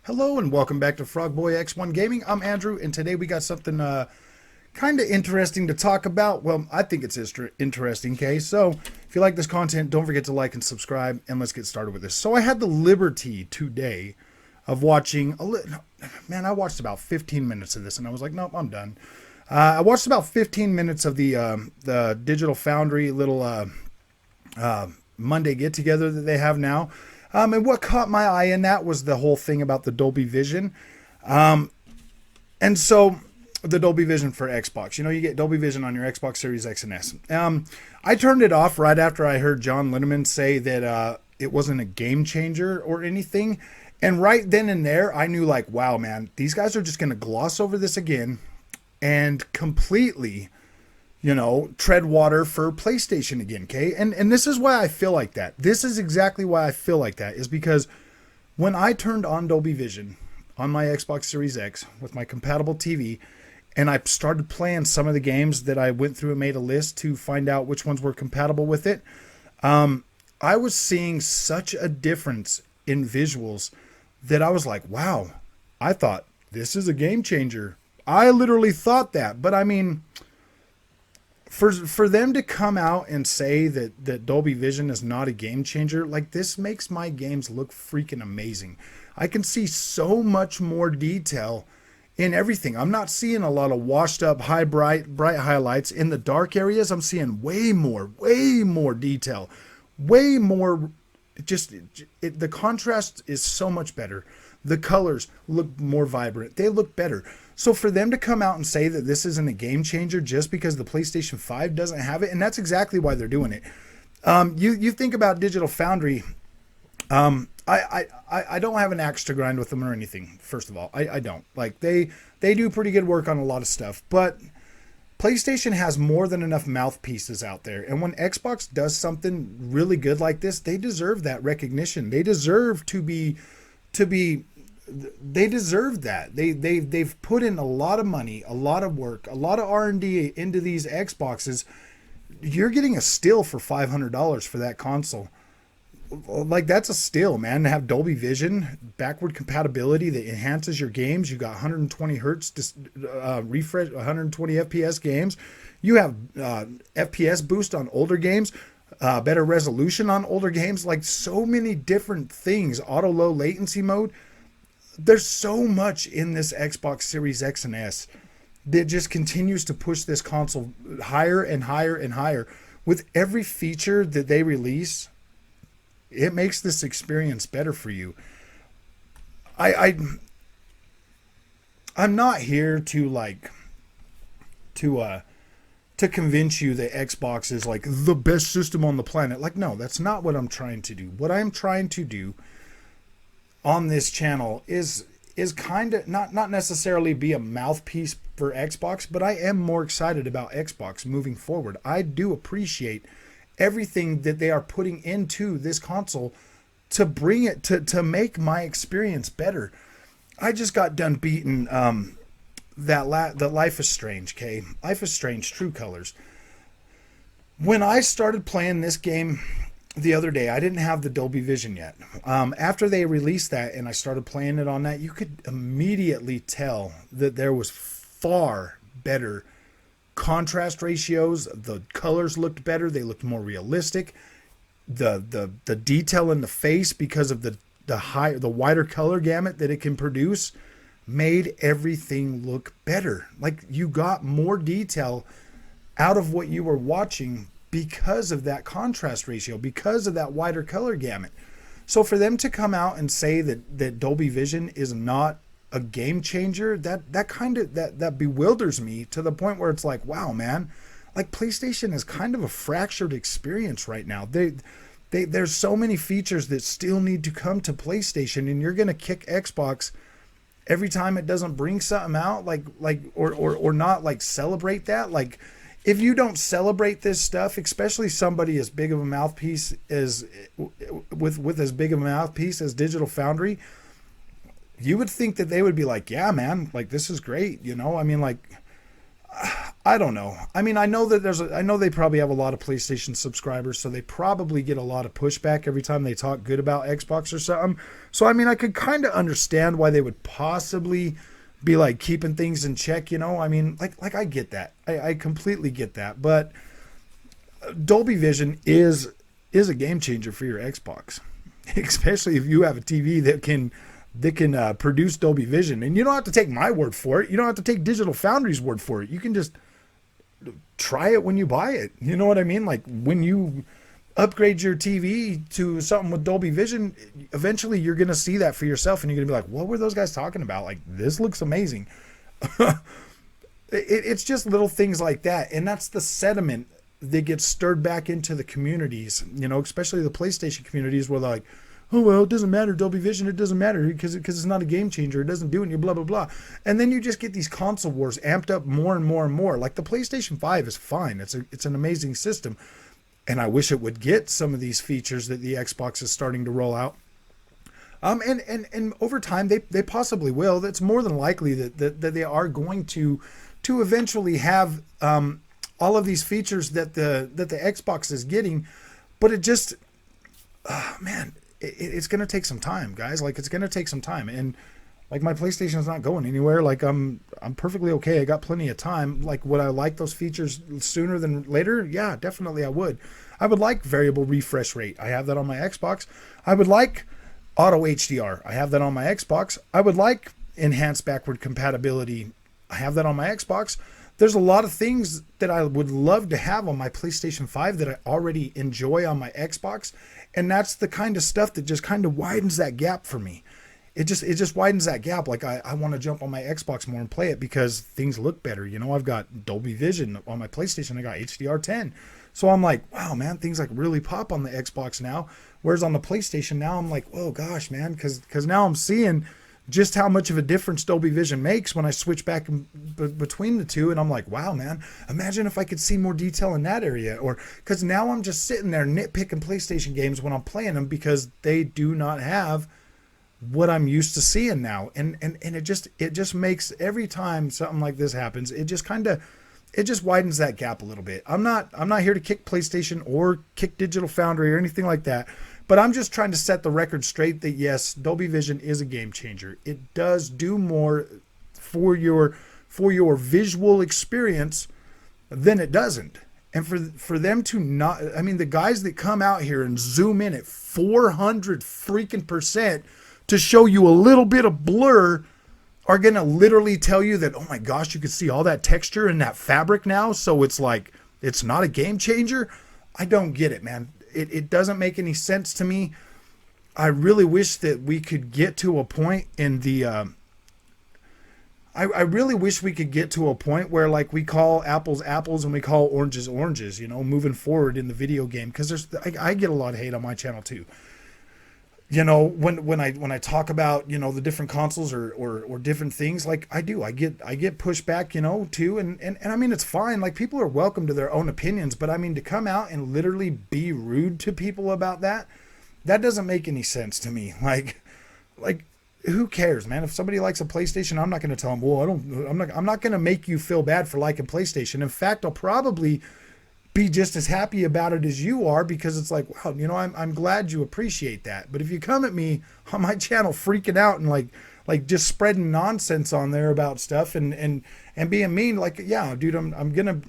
Hello and welcome back to Frogboy X1 Gaming. I'm Andrew, and today we got something kind of interesting to talk about. Well, I think it's interesting, okay? So if you like this content, don't forget to like and subscribe, and let's get started with this. So I had the liberty today of watching man, I watched about 15 minutes of this, and I was like, nope, I'm done. I watched about 15 minutes of the Digital Foundry little Monday get-together that they have now. And what caught my eye in that was the whole thing about the Dolby Vision. And so the Dolby Vision for Xbox, you get Dolby Vision on your Xbox Series X and S. I turned it off right after I heard John Linneman say that it wasn't a game changer or anything. And right then and there, I knew, like, wow, man, these guys are just going to gloss over this again and completely, tread water for PlayStation again, okay? And this is why I feel like that. This is exactly why I feel like that, is because when I turned on Dolby Vision on my Xbox Series X with my compatible TV, and I started playing some of the games that I went through and made a list to find out which ones were compatible with it, I was seeing such a difference in visuals that I was like, wow, I thought this is a game changer. I literally thought that. But I mean, for them to come out and say that Dolby Vision is not a game changer, like, this makes my games look freaking amazing. I can see so much more detail in everything. I'm not seeing a lot of washed up, bright highlights. In the dark areas, I'm seeing way more detail, way more. The contrast is so much better. The colors look more vibrant. They look better. So for them to come out and say that this isn't a game changer just because the PlayStation 5 doesn't have it, and that's exactly why they're doing it. You think about Digital Foundry. I don't have an axe to grind with them or anything. First of all, I don't. Like, they do pretty good work on a lot of stuff, but PlayStation has more than enough mouthpieces out there. And when Xbox does something really good like this, they deserve that recognition. They deserve they deserve that. They've put in a lot of money, a lot of work, a lot of R&D into these Xboxes. You're getting a steal for $500 for that console. Like, that's a steal, man. To have Dolby Vision, backward compatibility that enhances your games. You got 120 hertz refresh, 120 FPS games. You have FPS boost on older games, better resolution on older games. Like, so many different things. Auto low latency mode. There's so much in this Xbox Series X and S that just continues to push this console higher and higher and higher. With every feature that they release, it makes this experience better for you. I'm not here to convince you that Xbox is like the best system on the planet. Like, no, that's not what I'm trying to do. What I'm trying to do on this channel is kind of not necessarily be a mouthpiece for Xbox, but I am more excited about Xbox moving forward. I do appreciate everything that they are putting into this console to bring it to make my experience better. I just got done beating the Life is Strange, okay? Life is Strange True Colors. When I started playing this game the other day, I didn't have the Dolby Vision yet. After they released that and I started playing it on that, you could immediately tell that there was far better contrast ratios. The colors looked better. They looked more realistic. The detail in the face, because of the wider color gamut that it can produce, made everything look better. Like, you got more detail out of what you were watching because of that contrast ratio, because of that wider color gamut. So for them to come out and say that Dolby Vision is not a game changer, that bewilders me to the point where it's like, wow, man, like, PlayStation is kind of a fractured experience right now. There's so many features that still need to come to PlayStation, and you're gonna kick Xbox every time it doesn't bring something out, or not, like, celebrate that. Like, if you don't celebrate this stuff, especially somebody as big of a mouthpiece as with as big of a mouthpiece as Digital Foundry, you would think that they would be like, yeah, man, like, this is great. I mean, like, I don't know. I mean, I know that I know they probably have a lot of PlayStation subscribers, so they probably get a lot of pushback every time they talk good about Xbox or something. So, I mean, I could kind of understand why they would possibly be like keeping things in check, you know? I mean, like I get that. I completely get that. But Dolby Vision is a game changer for your Xbox, especially if you have a TV that can produce Dolby Vision. And you don't have to take my word for it. You don't have to take Digital Foundry's word for it. You can just try it when you buy it. You know what I mean? Like when you upgrade your TV to something with Dolby Vision, eventually you're going to see that for yourself and you're going to be like, what were those guys talking about? Like, this looks amazing. It's just little things like that. And that's the sentiment that gets stirred back into the communities, you know, especially the PlayStation communities where they're like, oh, well, it doesn't matter, Dolby Vision, it doesn't matter because it's not a game changer, it doesn't do it, blah, blah, blah. And then you just get these console wars amped up more and more and more. Like the PlayStation 5 is fine. It's an amazing system. And I wish it would get some of these features that the Xbox is starting to roll out. And over time, they possibly will. That's more than likely that they are going to eventually have all of these features that the Xbox is getting. But it just, man, it's going to take some time, guys. Like, it's going to take some time. And like, my PlayStation is not going anywhere. Like, I'm perfectly okay. I got plenty of time. Like, would I like those features sooner than later? Yeah, definitely I would. I would like variable refresh rate. I have that on my Xbox. I would like auto HDR. I have that on my Xbox. I would like enhanced backward compatibility. I have that on my Xbox. There's a lot of things that I would love to have on my PlayStation 5 that I already enjoy on my Xbox. And that's the kind of stuff that just kind of widens that gap for me. It just widens that gap. Like, I want to jump on my Xbox more and play it because things look better. You know, I've got Dolby Vision on my PlayStation. I got HDR10. So I'm like, wow, man, things like really pop on the Xbox now. Whereas on the PlayStation now, I'm like, oh gosh, man, because now I'm seeing just how much of a difference Dolby Vision makes when I switch back between the two. And I'm like, wow, man, imagine if I could see more detail in that area. Or because now I'm just sitting there nitpicking PlayStation games when I'm playing them because they do not have what I'm used to seeing now. And it just makes, every time something like this happens, it just widens that gap a little bit. I'm not here to kick PlayStation or kick Digital Foundry or anything like that. But I'm just trying to set the record straight that yes, Dolby Vision is a game changer. It does do more for your visual experience than it doesn't. And for them to not, I mean, the guys that come out here and zoom in at 400 freaking percent to show you a little bit of blur are going to literally tell you that, oh my gosh, you can see all that texture in that fabric now. So it's like, it's not a game changer. I don't get it, man. It doesn't make any sense to me. I really wish that we could get to a point in the, I really wish we could get to a point where like we call apples apples and we call oranges oranges, you know, moving forward in the video game. Cause I get a lot of hate on my channel too. You know, when I talk about, you know, the different consoles or different things, like I get pushback, you know, too. And I mean, it's fine. Like, people are welcome to their own opinions, but I mean, to come out and literally be rude to people about that doesn't make any sense to me. Like who cares, man? If somebody likes a PlayStation, I'm not going to tell them, well, I'm not going to make you feel bad for liking PlayStation. In fact, I'll probably be just as happy about it as you are, because it's like, wow, you know, I'm glad you appreciate that. But if you come at me on my channel freaking out and like just spreading nonsense on there about stuff and being mean, like, yeah, dude, I'm gonna,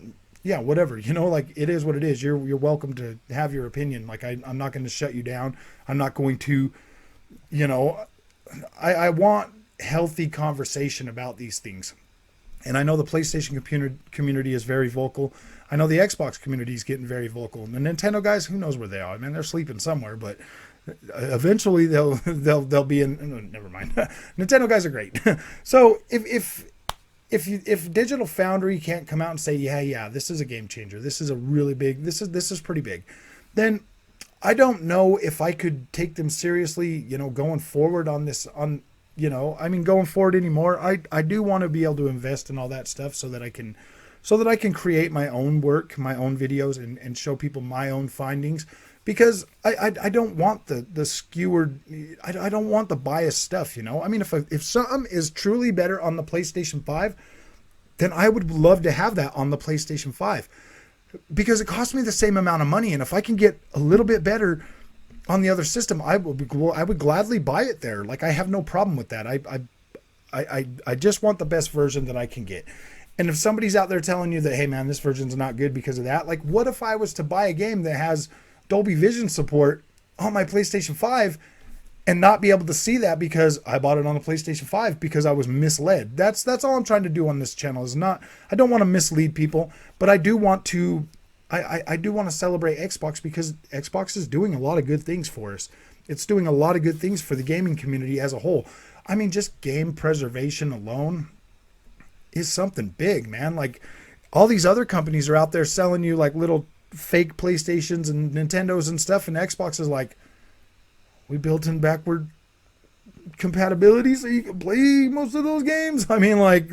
yeah, whatever, you know, like, it is what it is. You're welcome to have your opinion. Like, I'm not going to shut you down. I'm not going to, you know, I want healthy conversation about these things. And I know the PlayStation community is very vocal. I know the Xbox community is getting very vocal. And the Nintendo guys, who knows where they are? I mean, they're sleeping somewhere, but eventually they'll be in. No, never mind. Nintendo guys are great. So if Digital Foundry can't come out and say, yeah, this is a game changer, this is a really big, this is pretty big, then I don't know if I could take them seriously, you know, going forward on this, you know, I mean, going forward anymore. I do want to be able to invest in all that stuff so that I can create my own work, my own videos, and show people my own findings, because I don't want the skewered, I don't want the biased stuff, you know. I mean, if something is truly better on the PlayStation 5, then I would love to have that on the PlayStation 5 because it costs me the same amount of money. And if I can get a little bit better on the other system, I would gladly buy it there. Like, I have no problem with that. I just want the best version that I can get. And if somebody's out there telling you that, hey man, this version's not good because of that, like, what if I was to buy a game that has Dolby Vision support on my PlayStation 5 and not be able to see that because I bought it on the PlayStation 5 because I was misled? That's all I'm trying to do on this channel. Is not, I don't want to mislead people, but I do want to I do want to celebrate Xbox because Xbox is doing a lot of good things for us. It's doing a lot of good things for the gaming community as a whole. I mean, just game preservation alone is something big, man. Like, all these other companies are out there selling you like little fake PlayStations and Nintendos and stuff, and Xbox is like, we built in backward compatibility so you can play most of those games. I mean, like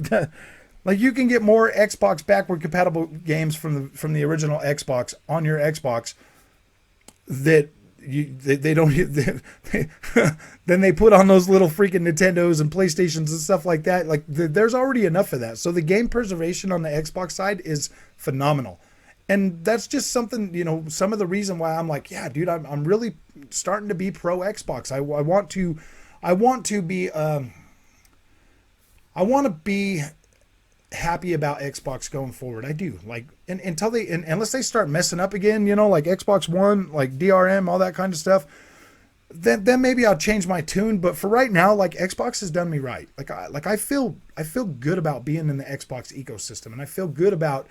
you can get more Xbox backward compatible games from the original Xbox on your Xbox that they don't then they put on those little freaking Nintendos and PlayStations and stuff like that. Like, there's already enough of that. So the game preservation on the Xbox side is phenomenal. And that's just something, you know, some of the reason why I'm like, yeah, dude, I'm really starting to be pro Xbox. I want to be happy about Xbox going forward. I do. Like, unless they start messing up again, you know, like Xbox One, like DRM, all that kind of stuff, then maybe I'll change my tune. But for right now, like, Xbox has done me right. I feel good about being in the Xbox ecosystem, and I feel good about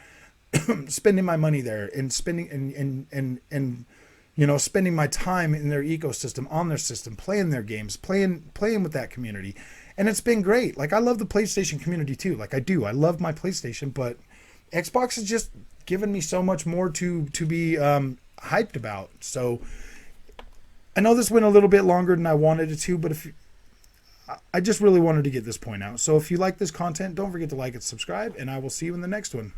spending my money there and spending and you know, spending my time in their ecosystem, on their system, playing their games, playing with that community. And it's been great. Like, I love the PlayStation community too. Like, I do. I love my PlayStation, but Xbox has just given me so much more to be hyped about. So I know this went a little bit longer than I wanted it to, but I just really wanted to get this point out. So if you like this content, don't forget to like and subscribe, and I will see you in the next one.